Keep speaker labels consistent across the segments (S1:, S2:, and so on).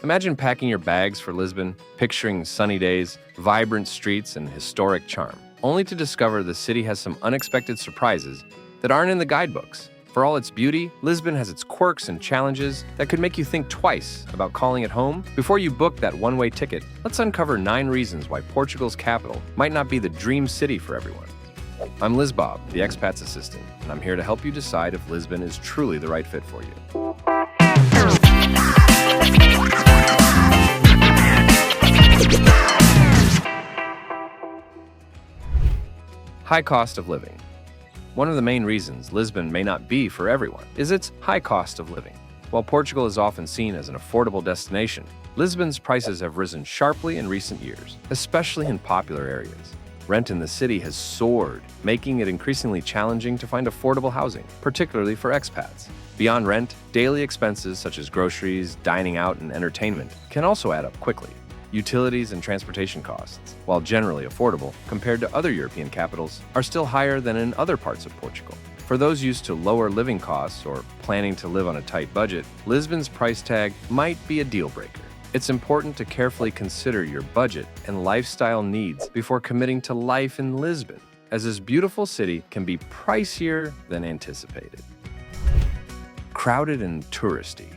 S1: Imagine packing your bags for Lisbon, picturing sunny days, vibrant streets, and historic charm, only to discover the city has some unexpected surprises that aren't in the guidebooks. For all its beauty, Lisbon has its quirks and challenges that could make you think twice about calling it home. Before you book that one-way ticket, let's uncover 9 reasons why Portugal's capital might not be the dream city for everyone. I'm Lisbob, the expat's assistant, and I'm here to help you decide if Lisbon is truly the right fit for you. High cost of living. One of the main reasons Lisbon may not be for everyone is its high cost of living. While Portugal is often seen as an affordable destination, Lisbon's prices have risen sharply in recent years, especially in popular areas. Rent in the city has soared, making it increasingly challenging to find affordable housing, particularly for expats. Beyond rent, daily expenses such as groceries, dining out, and entertainment can also add up quickly. Utilities and transportation costs, while generally affordable compared to other European capitals, are still higher than in other parts of Portugal. For those used to lower living costs or planning to live on a tight budget, Lisbon's price tag might be a deal breaker. It's important to carefully consider your budget and lifestyle needs before committing to life in Lisbon, as this beautiful city can be pricier than anticipated. Crowded and touristy.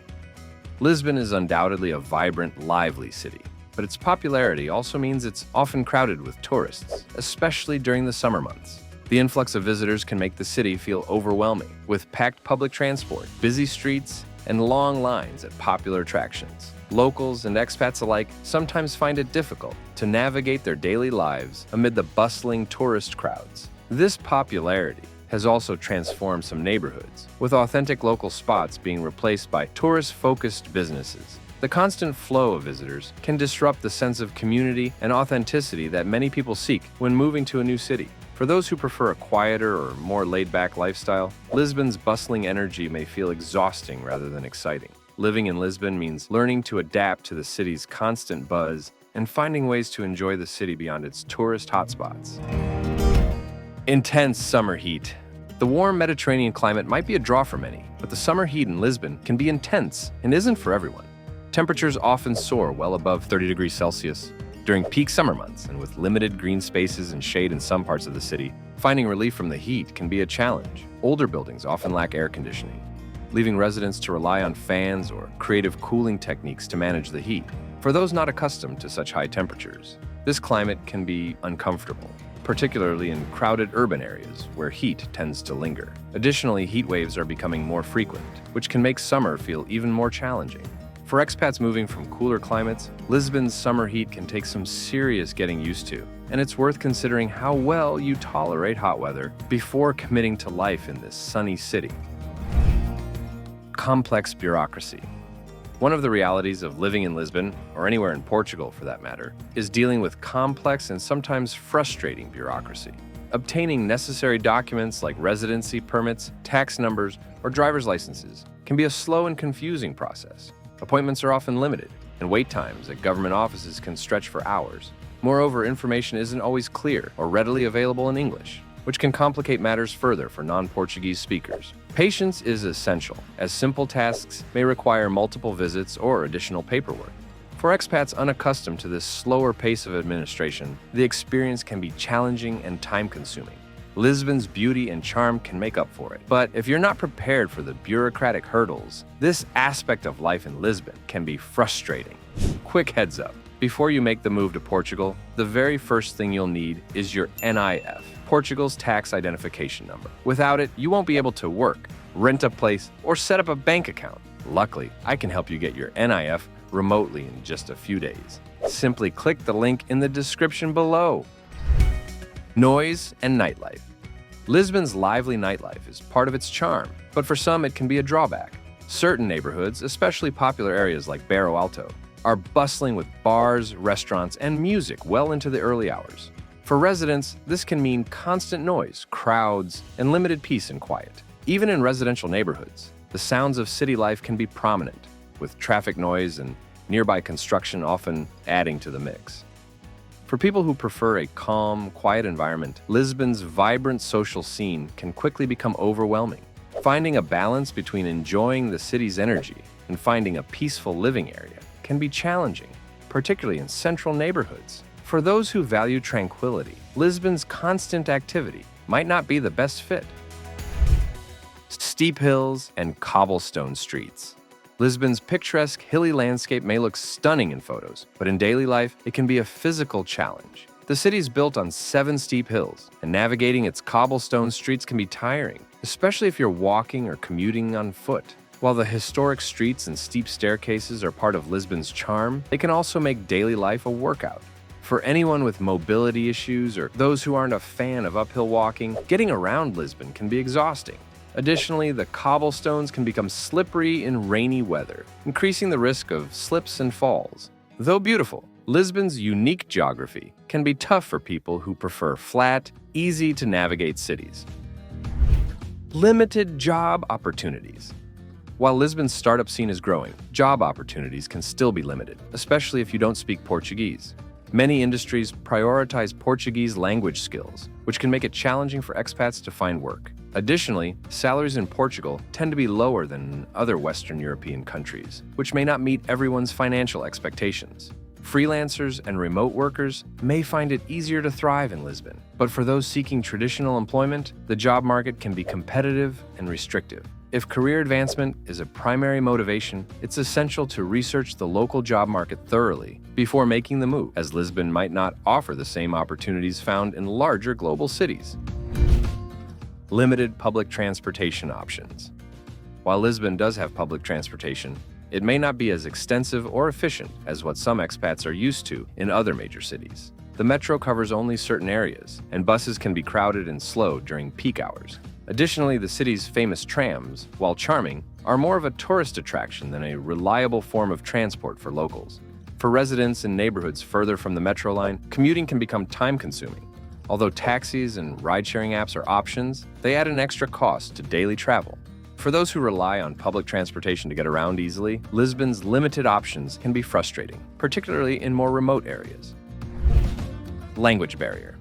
S1: Lisbon is undoubtedly a vibrant, lively city, but its popularity also means it's often crowded with tourists, especially during the summer months. The influx of visitors can make the city feel overwhelming, with packed public transport, busy streets, and long lines at popular attractions. Locals and expats alike sometimes find it difficult to navigate their daily lives amid the bustling tourist crowds. This popularity has also transformed some neighborhoods, with authentic local spots being replaced by tourist-focused businesses. The constant flow of visitors can disrupt the sense of community and authenticity that many people seek when moving to a new city. For those who prefer a quieter or more laid-back lifestyle, Lisbon's bustling energy may feel exhausting rather than exciting. Living in Lisbon means learning to adapt to the city's constant buzz and finding ways to enjoy the city beyond its tourist hotspots. Intense summer heat. The warm Mediterranean climate might be a draw for many, but the summer heat in Lisbon can be intense and isn't for everyone. Temperatures often soar well above 30 degrees Celsius during peak summer months, and with limited green spaces and shade in some parts of the city, finding relief from the heat can be a challenge. Older buildings often lack air conditioning, leaving residents to rely on fans or creative cooling techniques to manage the heat. For those not accustomed to such high temperatures, this climate can be uncomfortable, particularly in crowded urban areas where heat tends to linger. Additionally, heat waves are becoming more frequent, which can make summer feel even more challenging. For expats moving from cooler climates, Lisbon's summer heat can take some serious getting used to, and it's worth considering how well you tolerate hot weather before committing to life in this sunny city. Complex bureaucracy. One of the realities of living in Lisbon, or anywhere in Portugal for that matter, is dealing with complex and sometimes frustrating bureaucracy. Obtaining necessary documents like residency permits, tax numbers, or driver's licenses can be a slow and confusing process. Appointments are often limited, and wait times at government offices can stretch for hours. Moreover, information isn't always clear or readily available in English, which can complicate matters further for non-Portuguese speakers. Patience is essential, as simple tasks may require multiple visits or additional paperwork. For expats unaccustomed to this slower pace of administration, the experience can be challenging and time-consuming. Lisbon's beauty and charm can make up for it, but if you're not prepared for the bureaucratic hurdles, this aspect of life in Lisbon can be frustrating. Quick heads up, before you make the move to Portugal, the very first thing you'll need is your NIF, Portugal's tax identification number. Without it, you won't be able to work, rent a place, or set up a bank account. Luckily, I can help you get your NIF remotely in just a few days. Simply click the link in the description below. Noise and nightlife. Lisbon's lively nightlife is part of its charm, but for some it can be a drawback. Certain neighborhoods, especially popular areas like Bairro Alto, are bustling with bars, restaurants, and music well into the early hours. For residents, this can mean constant noise, crowds, and limited peace and quiet. Even in residential neighborhoods, the sounds of city life can be prominent, with traffic noise and nearby construction often adding to the mix. For people who prefer a calm, quiet environment, Lisbon's vibrant social scene can quickly become overwhelming. Finding a balance between enjoying the city's energy and finding a peaceful living area can be challenging, particularly in central neighborhoods. For those who value tranquility, Lisbon's constant activity might not be the best fit. Steep hills and cobblestone streets. Lisbon's picturesque hilly landscape may look stunning in photos, but in daily life, it can be a physical challenge. The city is built on 7 steep hills, and navigating its cobblestone streets can be tiring, especially if you're walking or commuting on foot. While the historic streets and steep staircases are part of Lisbon's charm, they can also make daily life a workout. For anyone with mobility issues or those who aren't a fan of uphill walking, getting around Lisbon can be exhausting. Additionally, the cobblestones can become slippery in rainy weather, increasing the risk of slips and falls. Though beautiful, Lisbon's unique geography can be tough for people who prefer flat, easy-to-navigate cities. Limited job opportunities. While Lisbon's startup scene is growing, job opportunities can still be limited, especially if you don't speak Portuguese. Many industries prioritize Portuguese language skills, which can make it challenging for expats to find work. Additionally, salaries in Portugal tend to be lower than in other Western European countries, which may not meet everyone's financial expectations. Freelancers and remote workers may find it easier to thrive in Lisbon, but for those seeking traditional employment, the job market can be competitive and restrictive. If career advancement is a primary motivation, it's essential to research the local job market thoroughly before making the move, as Lisbon might not offer the same opportunities found in larger global cities. Limited public transportation options. While Lisbon does have public transportation, it may not be as extensive or efficient as what some expats are used to in other major cities. The metro covers only certain areas, and buses can be crowded and slow during peak hours. Additionally, the city's famous trams, while charming, are more of a tourist attraction than a reliable form of transport for locals. For residents in neighborhoods further from the metro line, commuting can become time-consuming. Although taxis and ride-sharing apps are options, they add an extra cost to daily travel. For those who rely on public transportation to get around easily, Lisbon's limited options can be frustrating, particularly in more remote areas. Language barrier.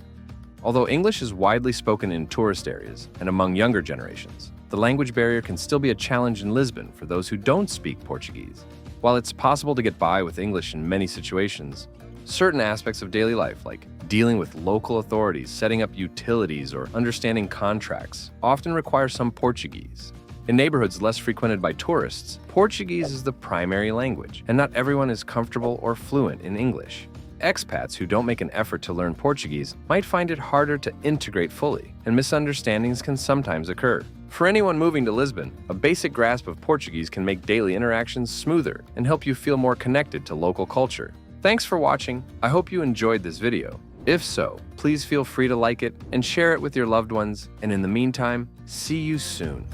S1: Although English is widely spoken in tourist areas and among younger generations, the language barrier can still be a challenge in Lisbon for those who don't speak Portuguese. While it's possible to get by with English in many situations, certain aspects of daily life, like dealing with local authorities, setting up utilities, or understanding contracts, often require some Portuguese. In neighborhoods less frequented by tourists, Portuguese is the primary language, and not everyone is comfortable or fluent in English. Expats who don't make an effort to learn Portuguese might find it harder to integrate fully, and misunderstandings can sometimes occur. For anyone moving to Lisbon, a basic grasp of Portuguese can make daily interactions smoother and help you feel more connected to local culture. Thanks for watching. I hope you enjoyed this video. If so, please feel free to like it and share it with your loved ones. And in the meantime, see you soon.